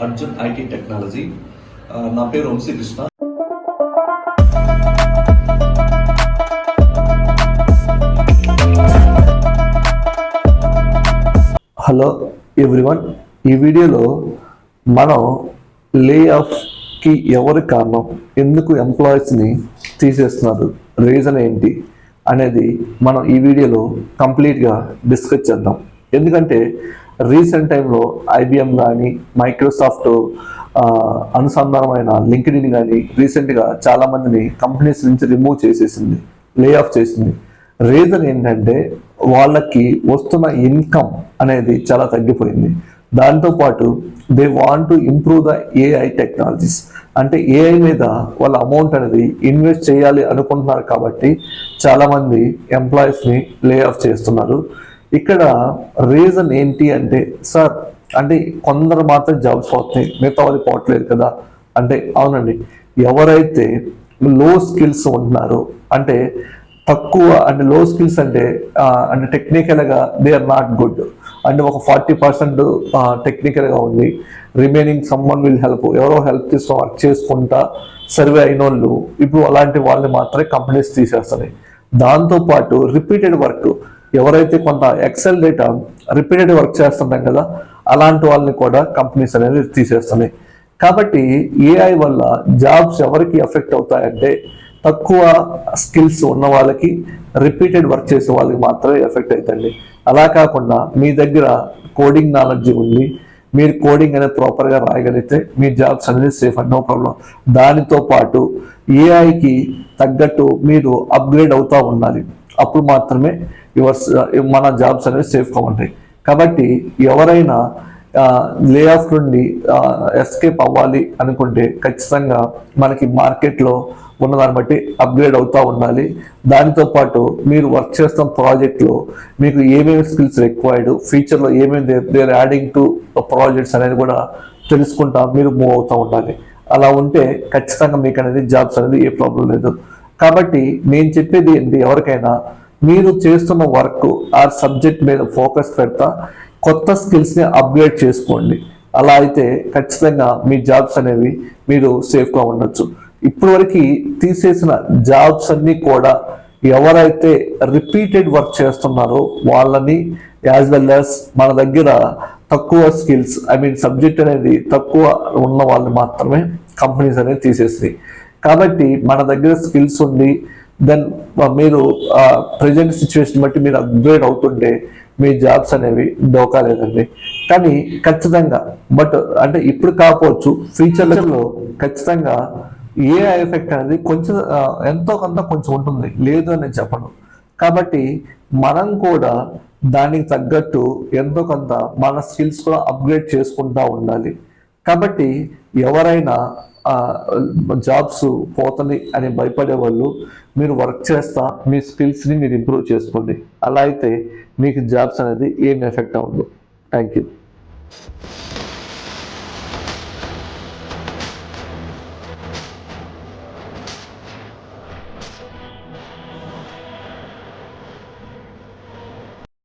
Arjun IT technology. నా పేరు Vamsikrishna. Hello everyone, ఈ వీడియోలో మనం లే ఆఫ్కి ఎవరి కారణం, ఎందుకు ఎంప్లాయీస్ని తీసేస్తున్నారు, రీజన్ ఏంటి అనేది మనం ఈ వీడియోలో కంప్లీట్గా డిస్కస్ చేద్దాం. ఎందుకంటే రీసెంట్ టైంలో ఐబిఎం కానీ మైక్రోసాఫ్ట్ అనుసంధానమైన లింక్డ్ఇన్ కానీ రీసెంట్గా చాలామందిని కంపెనీస్ నుంచి రిమూవ్ చేసేసింది, లే ఆఫ్ చేసింది. రీజన్ ఏంటంటే వాళ్ళకి వస్తున్న ఇన్కమ్ అనేది చాలా తగ్గిపోయింది. దాంతోపాటు they want to improve the AI technologies, అంటే ఏఐ మీద వాళ్ళ అమౌంట్ అనేది ఇన్వెస్ట్ చేయాలి అనుకుంటున్నారు. కాబట్టి చాలామంది ఎంప్లాయీస్ని లే ఆఫ్ చేస్తున్నారు. ఇక్కడ రీజన్ ఏంటి అంటే, సార్ అంటే కొందరు మాత్రం జాబ్స్ పోతున్నాయి, మిగతా వాళ్ళు పోవట్లేదు కదా అంటే, అవునండి. ఎవరైతే లో స్కిల్స్ ఉంటున్నారో, అంటే తక్కువ, అంటే లో స్కిల్స్ అంటే టెక్నికల్గా దే ఆర్ నాట్ గుడ్, అంటే ఒక 40% టెక్నికల్గా ఉంది, రిమైనింగ్ సమ్మన్ విల్ హెల్ప్, ఎవరో హెల్ప్ తీసుకొని వర్క్ చేసుకుంటా సర్వే అయిన వాళ్ళు, ఇప్పుడు అలాంటి వాళ్ళని మాత్రమే కంపెనీస్ తీసేస్తున్నాయి. దాంతోపాటు రిపీటెడ్ వర్క్, ఎవరైతే కొంత ఎక్సెల్ డేటా రిపీటెడ్ వర్క్ చేస్తుంటాం కదా, అలాంటి వాళ్ళని కూడా కంపెనీస్ అనేది తీసేస్తున్నాయి. కాబట్టి ఏఐ వల్ల జాబ్స్ ఎవరికి ఎఫెక్ట్ అవుతాయంటే, తక్కువ స్కిల్స్ ఉన్న వాళ్ళకి, రిపీటెడ్ వర్క్ చేసే వాళ్ళకి మాత్రమే ఎఫెక్ట్ అవుతుంది. అలా కాకుండా మీ దగ్గర కోడింగ్ నాలెడ్జ్ ఉంది, మీరు కోడింగ్ అనేది ప్రాపర్గా రాయగలిగితే మీ జాబ్స్ అనేది సేఫ్ అండ్ నో ప్రాబ్లం. దానితో పాటు ఏఐకి తగ్గట్టు మీరు అప్గ్రేడ్ అవుతూ ఉండాలి, అప్పుడు మాత్రమే మన జాబ్స్ అనేవి సేఫ్గా ఉంటాయి. కాబట్టి ఎవరైనా లే ఆఫ్ నుండి ఎస్కేప్ అవ్వాలి అనుకుంటే ఖచ్చితంగా మనకి మార్కెట్లో ఉన్నదాన్ని బట్టి అప్గ్రేడ్ అవుతూ ఉండాలి. దానితో పాటు మీరు వర్క్ చేస్తున్న ప్రాజెక్ట్లో మీకు ఏమేమి స్కిల్స్ రిక్వైర్డ్, ఫ్యూచర్లో ఏమేమి దేర్ యాడింగ్ టు ప్రాజెక్ట్స్ అనేది కూడా తెలుసుకుంటా మీరు మూవ్ అవుతూ ఉండాలి. అలా ఉంటే ఖచ్చితంగా మీకు అనేది జాబ్స్ అనేది ఏ ప్రాబ్లం లేదు. కాబట్టి నేను చెప్పేది ఏంటి, ఎవరికైనా మీరు చేస్తున్న వర్క్ ఆ సబ్జెక్ట్ మీద ఫోకస్ పెడతా కొత్త స్కిల్స్ని అప్గ్రేడ్ చేసుకోండి. అలా అయితే ఖచ్చితంగా మీ జాబ్స్ అనేవి మీరు సేఫ్గా ఉండొచ్చు. ఇప్పటి వరకు తీసేసిన జాబ్స్ అన్నీ కూడా ఎవరైతే రిపీటెడ్ వర్క్ చేస్తున్నారో వాళ్ళని, యాజ్ వెల్ యాజ్ మన దగ్గర తక్కువ స్కిల్స్, సబ్జెక్ట్ అనేది తక్కువ ఉన్న వాళ్ళని మాత్రమే కంపెనీస్ అనేది తీసేస్తాయి. కాబట్టి మన దగ్గర స్కిల్స్ ఉంది, దెన్ మీరు ప్రజెంట్ సిచ్యువేషన్ బట్టి మీరు అప్గ్రేడ్ అవుతుంటే మీ జాబ్స్ అనేవి డోకా లేదండి. కానీ ఖచ్చితంగా అంటే ఇప్పుడు కాకపోవచ్చు, ఫ్యూచర్లో ఖచ్చితంగా ఏఐ ఎఫెక్ట్ అనేది కొంచెం ఎంతో కొంత కొంచెం ఉంటుంది, లేదు అని చెప్పను. కాబట్టి మనం కూడా దానికి తగ్గట్టు ఎంతో కొంత మన స్కిల్స్ కూడా అప్గ్రేడ్ చేసుకుంటూ ఉండాలి. కాబట్టి ఎవరైనా జాబ్స్ పోతుంది అని భయపడే వాళ్ళు, మీరు వర్క్ చేస్తా మీ స్కిల్స్ని మీరు ఇంప్రూవ్ చేసుకోండి. అలా అయితే మీకు జాబ్స్ అనేది ఏం ఎఫెక్ట్ అవ్వదు. Thank you.